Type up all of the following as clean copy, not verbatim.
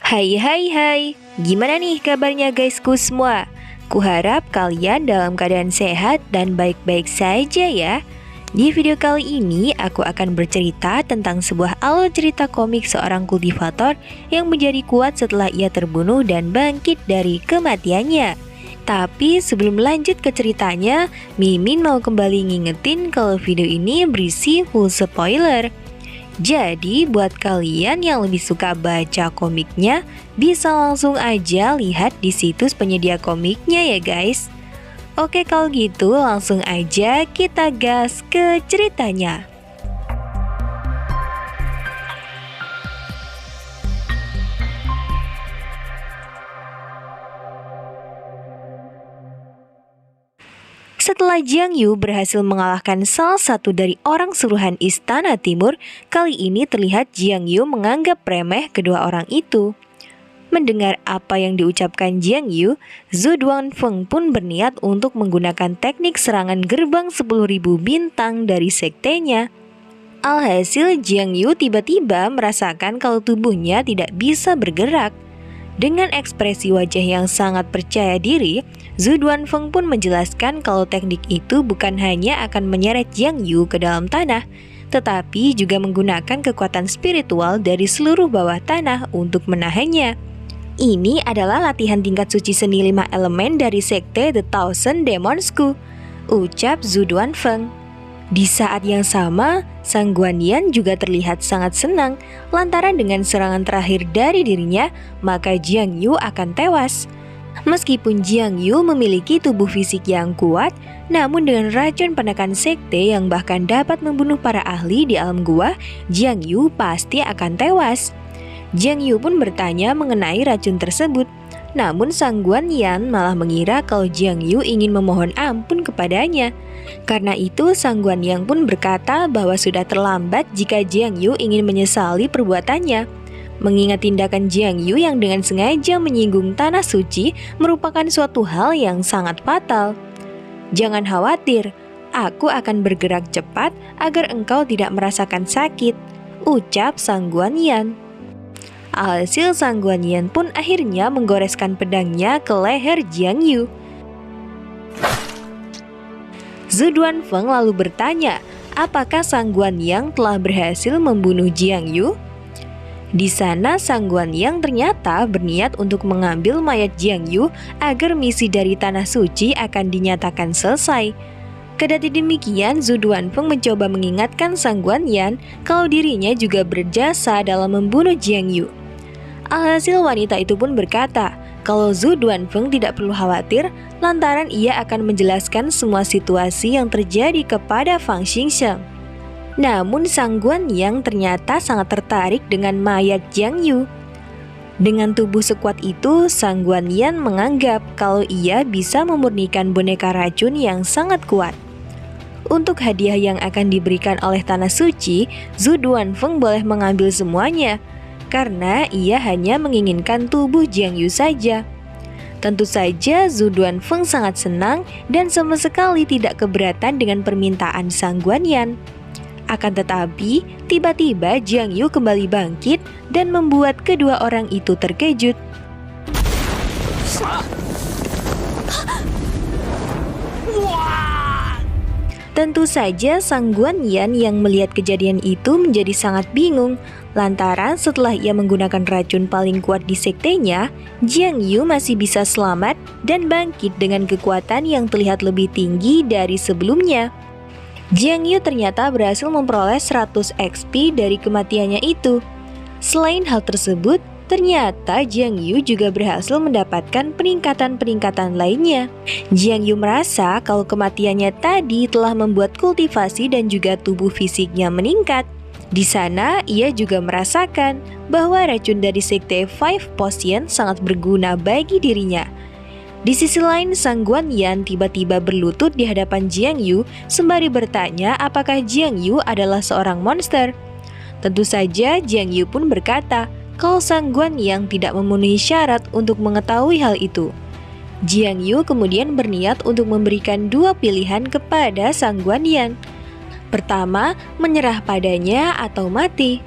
Hai hai hai, gimana nih kabarnya guysku semua? Kuharap kalian dalam keadaan sehat dan baik-baik saja ya. Di video kali ini aku akan bercerita tentang sebuah alur cerita komik seorang kultivator yang menjadi kuat setelah ia terbunuh dan bangkit dari kematiannya. Tapi sebelum lanjut ke ceritanya, Mimin mau kembali ngingetin kalau video ini berisi full spoiler. Jadi buat kalian yang lebih suka baca komiknya, bisa langsung aja lihat di situs penyedia komiknya ya guys. Oke kalau gitu langsung aja kita gas ke ceritanya. Setelah Jiang Yu berhasil mengalahkan salah satu dari orang suruhan Istana Timur, kali ini terlihat Jiang Yu menganggap remeh kedua orang itu. Mendengar apa yang diucapkan Jiang Yu, Zhu Duanfeng pun berniat untuk menggunakan teknik serangan gerbang 10.000 bintang dari sektenya. Alhasil Jiang Yu tiba-tiba merasakan kalau tubuhnya tidak bisa bergerak. Dengan ekspresi wajah yang sangat percaya diri, Zhu Duanfeng pun menjelaskan kalau teknik itu bukan hanya akan menyeret Jiang Yu ke dalam tanah, tetapi juga menggunakan kekuatan spiritual dari seluruh bawah tanah untuk menahannya. Ini adalah latihan tingkat suci seni 5 elemen dari sekte The Thousand Demon School, ucap Zhu Duanfeng. Di saat yang sama, Sang Guanyan juga terlihat sangat senang lantaran dengan serangan terakhir dari dirinya, maka Jiang Yu akan tewas. Meskipun Jiang Yu memiliki tubuh fisik yang kuat, namun dengan racun penekan sekte yang bahkan dapat membunuh para ahli di alam gua, Jiang Yu pasti akan tewas. Jiang Yu pun bertanya mengenai racun tersebut. Namun Sang Guanyan malah mengira kalau Jiang Yu ingin memohon ampun kepadanya. Karena itu Sang Guanyan pun berkata bahwa sudah terlambat jika Jiang Yu ingin menyesali perbuatannya. Mengingat tindakan Jiang Yu yang dengan sengaja menyinggung tanah suci merupakan suatu hal yang sangat fatal. Jangan khawatir, aku akan bergerak cepat agar engkau tidak merasakan sakit, ucap Sang Guanyan. Alhasil Sang Guanyan pun akhirnya menggoreskan pedangnya ke leher Jiang Yu. Zhu Duanfeng lalu bertanya, apakah Sang Guanyan telah berhasil membunuh Jiang Yu? Di sana Sang Guanyan ternyata berniat untuk mengambil mayat Jiang Yu agar misi dari Tanah Suci akan dinyatakan selesai. Kendati demikian, Zhu Duanfeng mencoba mengingatkan Sang Guanyan kalau dirinya juga berjasa dalam membunuh Jiang Yu. Alhasil wanita itu pun berkata kalau Zhu Duanfeng tidak perlu khawatir lantaran ia akan menjelaskan semua situasi yang terjadi kepada Fang Xingsheng. Namun Sang Guanyan ternyata sangat tertarik dengan mayat Jiang Yu. Dengan tubuh sekuat itu, Sang Guanyan menganggap kalau ia bisa memurnikan boneka racun yang sangat kuat. Untuk hadiah yang akan diberikan oleh Tanah Suci, Zhu Duanfeng boleh mengambil semuanya, karena ia hanya menginginkan tubuh Jiang Yu saja. Tentu saja Zhu Duanfeng sangat senang dan sama sekali tidak keberatan dengan permintaan Sang Guanyan. Akan tetapi, tiba-tiba Jiang Yu kembali bangkit dan membuat kedua orang itu terkejut. Tentu saja Sang Guanyan yang melihat kejadian itu menjadi sangat bingung, lantaran setelah ia menggunakan racun paling kuat di sektenya, Jiang Yu masih bisa selamat dan bangkit dengan kekuatan yang terlihat lebih tinggi dari sebelumnya. Jiang Yu ternyata berhasil memperoleh 100 XP dari kematiannya itu. Selain hal tersebut, ternyata Jiang Yu juga berhasil mendapatkan peningkatan-peningkatan lainnya. Jiang Yu merasa kalau kematiannya tadi telah membuat kultivasi dan juga tubuh fisiknya meningkat. Di sana, ia juga merasakan bahwa racun dari sekte Five Potion sangat berguna bagi dirinya. Di sisi lain, Sang Guanyan tiba-tiba berlutut di hadapan Jiang Yu sembari bertanya apakah Jiang Yu adalah seorang monster. Tentu saja Jiang Yu pun berkata kalau Sang Guanyan tidak memenuhi syarat untuk mengetahui hal itu. Jiang Yu kemudian berniat untuk memberikan dua pilihan kepada Sang Guanyan. Pertama, menyerah padanya atau mati.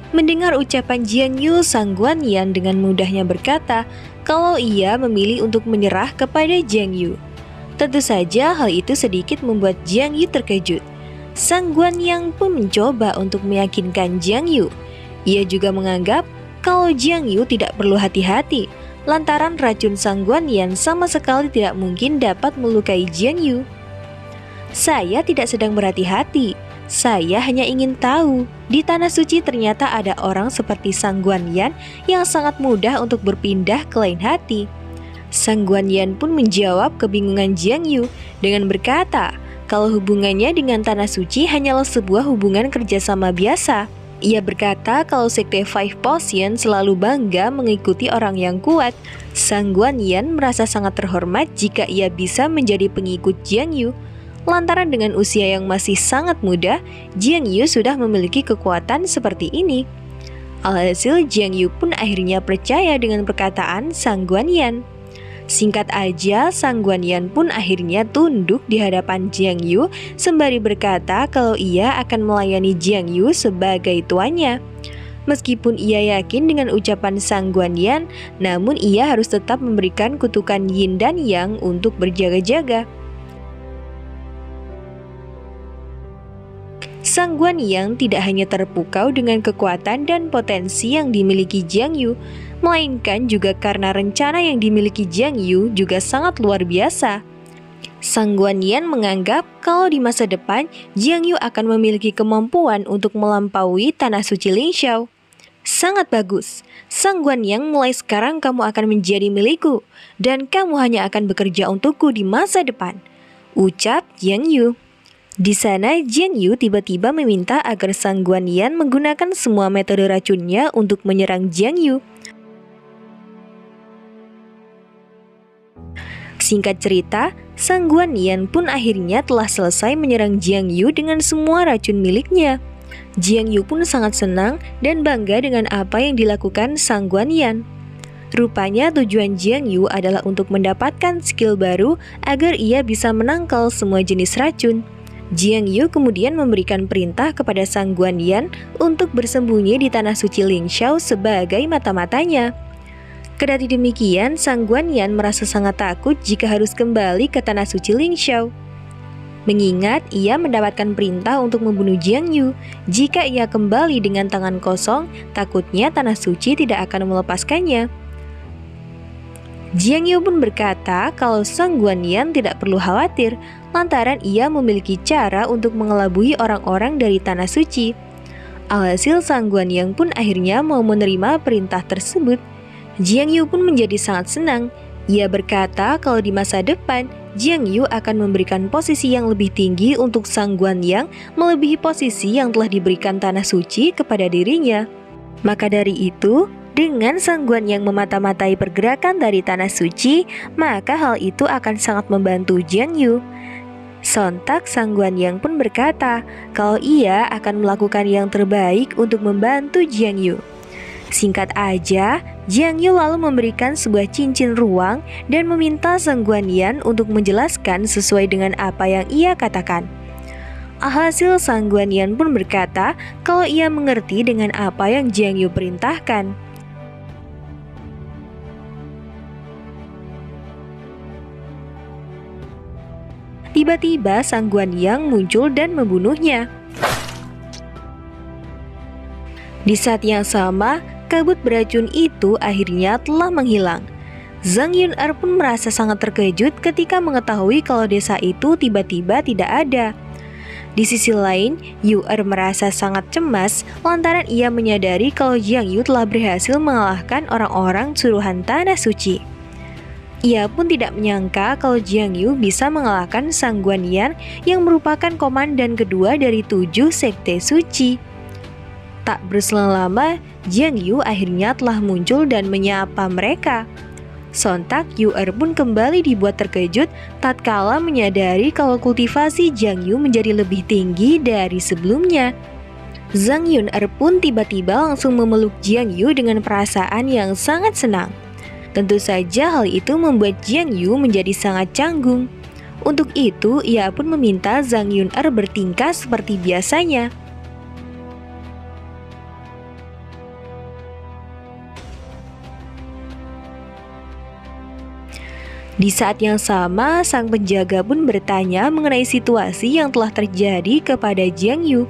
Mendengar ucapan Jiang Yu, Sang Guanyan dengan mudahnya berkata kalau ia memilih untuk menyerah kepada Jiang Yu. Tentu saja hal itu sedikit membuat Jiang Yu terkejut. Sang Guanyan pun mencoba untuk meyakinkan Jiang Yu. Ia juga menganggap kalau Jiang Yu tidak perlu hati-hati, lantaran racun Sang Guanyan sama sekali tidak mungkin dapat melukai Jiang Yu. Saya tidak sedang berhati-hati. Saya hanya ingin tahu, di Tanah Suci ternyata ada orang seperti Sang Guanyan yang sangat mudah untuk berpindah ke lain hati. Sang Guanyan pun menjawab kebingungan Jiang Yu dengan berkata kalau hubungannya dengan Tanah Suci hanyalah sebuah hubungan kerjasama biasa. Ia berkata kalau Sekte Five Potion selalu bangga mengikuti orang yang kuat. Sang Guanyan merasa sangat terhormat jika ia bisa menjadi pengikut Jiang Yu. Lantaran dengan usia yang masih sangat muda, Jiang Yu sudah memiliki kekuatan seperti ini. Alhasil Jiang Yu pun akhirnya percaya dengan perkataan Sang Guanyan. Singkat aja, Sang Guanyan pun akhirnya tunduk di hadapan Jiang Yu sembari berkata kalau ia akan melayani Jiang Yu sebagai tuannya. Meskipun ia yakin dengan ucapan Sang Guanyan, namun ia harus tetap memberikan kutukan Yin dan Yang untuk berjaga-jaga. Sang Guanyan tidak hanya terpukau dengan kekuatan dan potensi yang dimiliki Jiang Yu, melainkan juga karena rencana yang dimiliki Jiang Yu juga sangat luar biasa. Sang Guanyan menganggap kalau di masa depan Jiang Yu akan memiliki kemampuan untuk melampaui Tanah Suci Lingxiao. Sangat bagus, Sang Guanyan, mulai sekarang kamu akan menjadi milikku, dan kamu hanya akan bekerja untukku di masa depan, ucap Jiang Yu. Di sana, Jiang Yu tiba-tiba meminta agar Sang Guanyan menggunakan semua metode racunnya untuk menyerang Jiang Yu. Singkat cerita, Sang Guanyan pun akhirnya telah selesai menyerang Jiang Yu dengan semua racun miliknya. Jiang Yu pun sangat senang dan bangga dengan apa yang dilakukan Sang Guanyan. Rupanya tujuan Jiang Yu adalah untuk mendapatkan skill baru agar ia bisa menangkal semua jenis racun. Jiang Yu kemudian memberikan perintah kepada Sang Guanyan untuk bersembunyi di Tanah Suci Lingxiao sebagai mata-matanya. Kendati demikian, Sang Guanyan merasa sangat takut jika harus kembali ke Tanah Suci Lingxiao. Mengingat ia mendapatkan perintah untuk membunuh Jiang Yu, jika ia kembali dengan tangan kosong, takutnya Tanah Suci tidak akan melepaskannya. Jiang Yu pun berkata kalau Sang Guanyan tidak perlu khawatir, lantaran ia memiliki cara untuk mengelabui orang-orang dari Tanah Suci. Alhasil Sang Guanyan pun akhirnya mau menerima perintah tersebut. Jiang Yu pun menjadi sangat senang. Ia berkata kalau di masa depan, Jiang Yu akan memberikan posisi yang lebih tinggi untuk Sang Guanyan melebihi posisi yang telah diberikan Tanah Suci kepada dirinya. Maka dari itu, dengan Sang Guanyan memata-matai pergerakan dari Tanah Suci, maka hal itu akan sangat membantu Jiang Yu. Sontak Sang Guanyan pun berkata kalau ia akan melakukan yang terbaik untuk membantu Jiang Yu. Singkat aja, Jiang Yu lalu memberikan sebuah cincin ruang dan meminta Sang Guanyan untuk menjelaskan sesuai dengan apa yang ia katakan. Alhasil Sang Guanyan pun berkata kalau ia mengerti dengan apa yang Jiang Yu perintahkan. Tiba-tiba Sang Guanyan muncul dan membunuhnya. Di saat yang sama, kabut beracun itu akhirnya telah menghilang. Zhang Yun'er pun merasa sangat terkejut ketika mengetahui kalau desa itu tiba-tiba tidak ada. Di sisi lain, Yu'er merasa sangat cemas lantaran ia menyadari kalau Jiang Yu telah berhasil mengalahkan orang-orang suruhan Tanah Suci. Ia pun tidak menyangka kalau Jiang Yu bisa mengalahkan Sang Guanyan yang merupakan komandan kedua dari 7 sekte suci. Tak berselang lama, Jiang Yu akhirnya telah muncul dan menyapa mereka. Sontak Yu'er pun kembali dibuat terkejut tatkala menyadari kalau kultivasi Jiang Yu menjadi lebih tinggi dari sebelumnya. Zhang Yun'er pun tiba-tiba langsung memeluk Jiang Yu dengan perasaan yang sangat senang. Tentu saja hal itu membuat Jiang Yu menjadi sangat canggung. Untuk itu, ia pun meminta Zhang Yun'er bertingkah seperti biasanya. Di saat yang sama, sang penjaga pun bertanya mengenai situasi yang telah terjadi kepada Jiang Yu.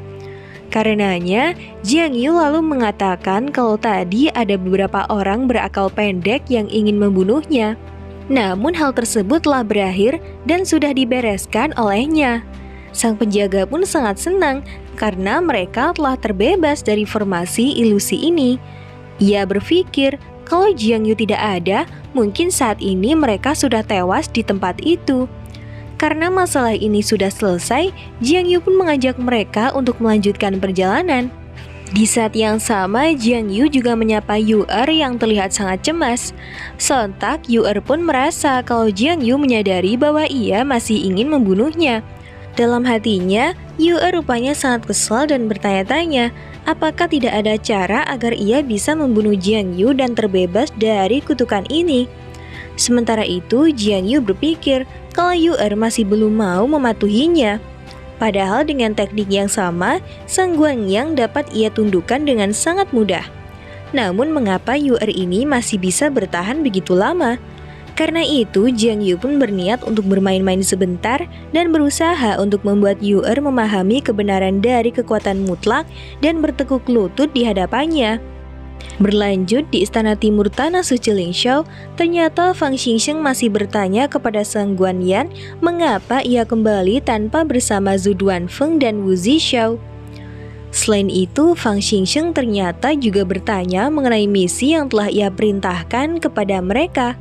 Karenanya, Jiang Yu lalu mengatakan kalau tadi ada beberapa orang berakal pendek yang ingin membunuhnya. Namun hal tersebut telah berakhir dan sudah dibereskan olehnya. Sang penjaga pun sangat senang karena mereka telah terbebas dari formasi ilusi ini. Ia berpikir kalau Jiang Yu tidak ada, mungkin saat ini mereka sudah tewas di tempat itu. Karena masalah ini sudah selesai, Jiang Yu pun mengajak mereka untuk melanjutkan perjalanan. Di saat yang sama, Jiang Yu juga menyapa Yu-er yang terlihat sangat cemas. Sontak, Yu-er pun merasa kalau Jiang Yu menyadari bahwa ia masih ingin membunuhnya. Dalam hatinya, Yu-er rupanya sangat kesal dan bertanya-tanya, apakah tidak ada cara agar ia bisa membunuh Jiang Yu dan terbebas dari kutukan ini. Sementara itu, Jiang Yu berpikir kalau Yu-er masih belum mau mematuhinya. Padahal dengan teknik yang sama, Sang Guangyang dapat ia tundukkan dengan sangat mudah. Namun mengapa Yu-er ini masih bisa bertahan begitu lama? Karena itu, Jiang Yu pun berniat untuk bermain-main sebentar dan berusaha untuk membuat Yu-er memahami kebenaran dari kekuatan mutlak dan bertekuk lutut di hadapannya. Berlanjut di Istana Timur Tanah Suci Lingxiao, ternyata Fang Xingsheng masih bertanya kepada Sang Guanyan mengapa ia kembali tanpa bersama Zhu Duanfeng dan Wu Zhixiao. Selain itu, Fang Xingsheng ternyata juga bertanya mengenai misi yang telah ia perintahkan kepada mereka.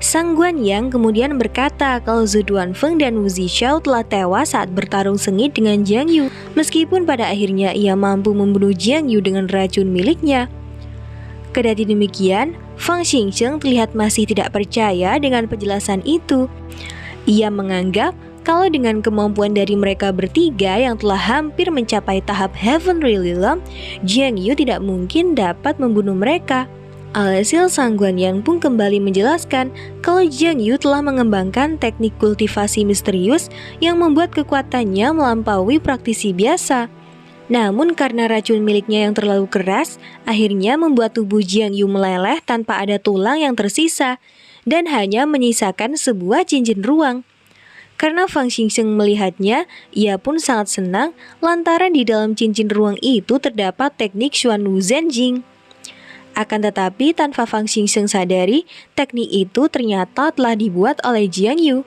Sang Guanyan kemudian berkata kalau Zhu Duanfeng dan Wu Zhixiao telah tewas saat bertarung sengit dengan Jiang Yu, meskipun pada akhirnya ia mampu membunuh Jiang Yu dengan racun miliknya. Kendati demikian, Fang Xingsheng terlihat masih tidak percaya dengan penjelasan itu. Ia menganggap kalau dengan kemampuan dari mereka bertiga yang telah hampir mencapai tahap Heavenly Realm, Jiang Yu tidak mungkin dapat membunuh mereka. Alhasil Sang Guanyan pun kembali menjelaskan kalau Jiang Yu telah mengembangkan teknik kultivasi misterius yang membuat kekuatannya melampaui praktisi biasa. Namun karena racun miliknya yang terlalu keras, akhirnya membuat tubuh Jiang Yu meleleh tanpa ada tulang yang tersisa dan hanya menyisakan sebuah cincin ruang. Karena Fang Xingsheng melihatnya, ia pun sangat senang lantaran di dalam cincin ruang itu terdapat teknik Xuan Wu Zhenjing. Akan tetapi tanpa Fang Xingsheng sadari, teknik itu ternyata telah dibuat oleh Jiang Yu.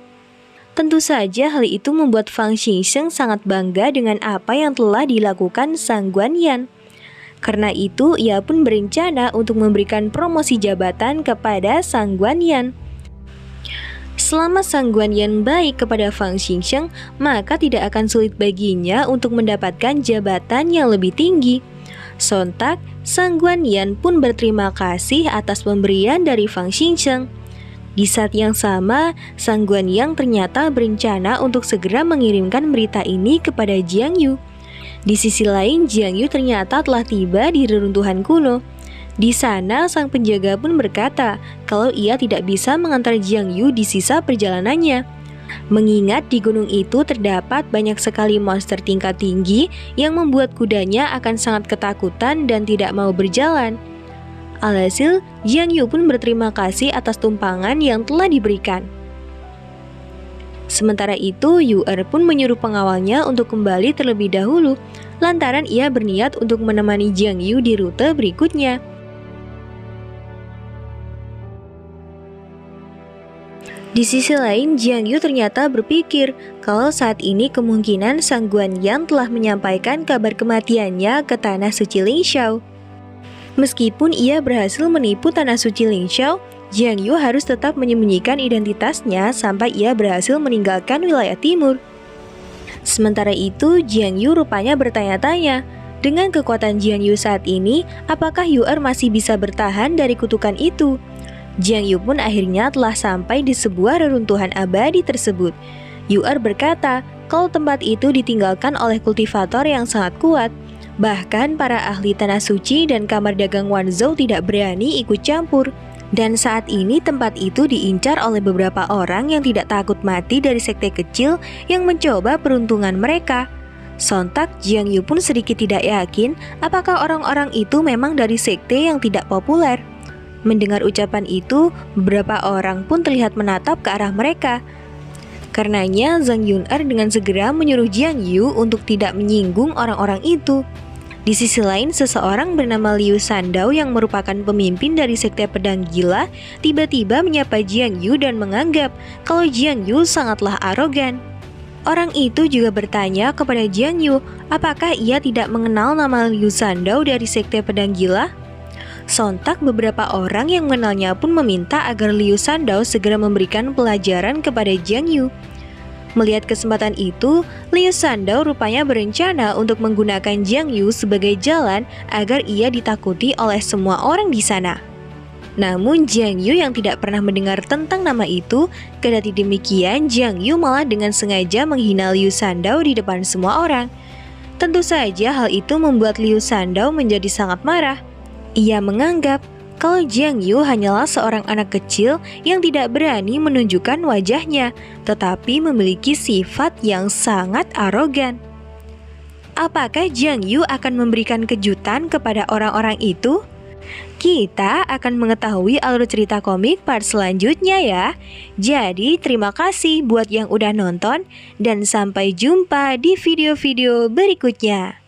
Tentu saja hal itu membuat Fang Xingsheng sangat bangga dengan apa yang telah dilakukan Sang Guanyan. Karena itu, ia pun berencana untuk memberikan promosi jabatan kepada Sang Guanyan. Selama Sang Guanyan baik kepada Fang Xingsheng, maka tidak akan sulit baginya untuk mendapatkan jabatan yang lebih tinggi. Sontak, Sang Guanyan pun berterima kasih atas pemberian dari Fang Xingsheng. Di saat yang sama, Sang Guanyan ternyata berencana untuk segera mengirimkan berita ini kepada Jiang Yu. Di sisi lain, Jiang Yu ternyata telah tiba di reruntuhan kuno. Di sana, sang penjaga pun berkata kalau ia tidak bisa mengantar Jiang Yu di sisa perjalanannya. Mengingat di gunung itu terdapat banyak sekali monster tingkat tinggi yang membuat kudanya akan sangat ketakutan dan tidak mau berjalan. Alhasil, Jiang Yu pun berterima kasih atas tumpangan yang telah diberikan. Sementara itu, Yu-er pun menyuruh pengawalnya untuk kembali terlebih dahulu, lantaran ia berniat untuk menemani Jiang Yu di rute berikutnya. Di sisi lain, Jiang Yu ternyata berpikir kalau saat ini kemungkinan Sang Guanyan telah menyampaikan kabar kematiannya ke Tanah Suci Lingxiao. Meskipun ia berhasil menipu Tanah Suci Lingxiao, Jiang Yu harus tetap menyembunyikan identitasnya sampai ia berhasil meninggalkan wilayah timur. Sementara itu, Jiang Yu rupanya bertanya-tanya, dengan kekuatan Jiang Yu saat ini, apakah Yu-er masih bisa bertahan dari kutukan itu? Jiang Yu pun akhirnya telah sampai di sebuah reruntuhan abadi tersebut. Yu-er berkata kalau tempat itu ditinggalkan oleh kultivator yang sangat kuat. Bahkan para ahli tanah suci dan kamar dagang Wanzhou tidak berani ikut campur. Dan saat ini tempat itu diincar oleh beberapa orang yang tidak takut mati dari sekte kecil yang mencoba peruntungan mereka. Sontak, Jiang Yu pun sedikit tidak yakin apakah orang-orang itu memang dari sekte yang tidak populer. Mendengar ucapan itu, beberapa orang pun terlihat menatap ke arah mereka. Karenanya, Zhang Yun'er dengan segera menyuruh Jiang Yu untuk tidak menyinggung orang-orang itu. Di sisi lain, seseorang bernama Liu Sandao yang merupakan pemimpin dari sekte pedang gila tiba-tiba menyapa Jiang Yu dan menganggap kalau Jiang Yu sangatlah arogan. Orang itu juga bertanya kepada Jiang Yu, apakah ia tidak mengenal nama Liu Sandao dari sekte pedang gila? Sontak beberapa orang yang mengenalnya pun meminta agar Liu Sandao segera memberikan pelajaran kepada Jiang Yu. Melihat kesempatan itu, Liu Sandao rupanya berencana untuk menggunakan Jiang Yu sebagai jalan agar ia ditakuti oleh semua orang di sana. Namun Jiang Yu yang tidak pernah mendengar tentang nama itu, kendati demikian Jiang Yu malah dengan sengaja menghina Liu Sandao di depan semua orang. Tentu saja hal itu membuat Liu Sandao menjadi sangat marah. Ia menganggap kalau Jiang Yu hanyalah seorang anak kecil yang tidak berani menunjukkan wajahnya, tetapi memiliki sifat yang sangat arogan. Apakah Jiang Yu akan memberikan kejutan kepada orang-orang itu? Kita akan mengetahui alur cerita komik part selanjutnya ya. Jadi terima kasih buat yang udah nonton dan sampai jumpa di video-video berikutnya.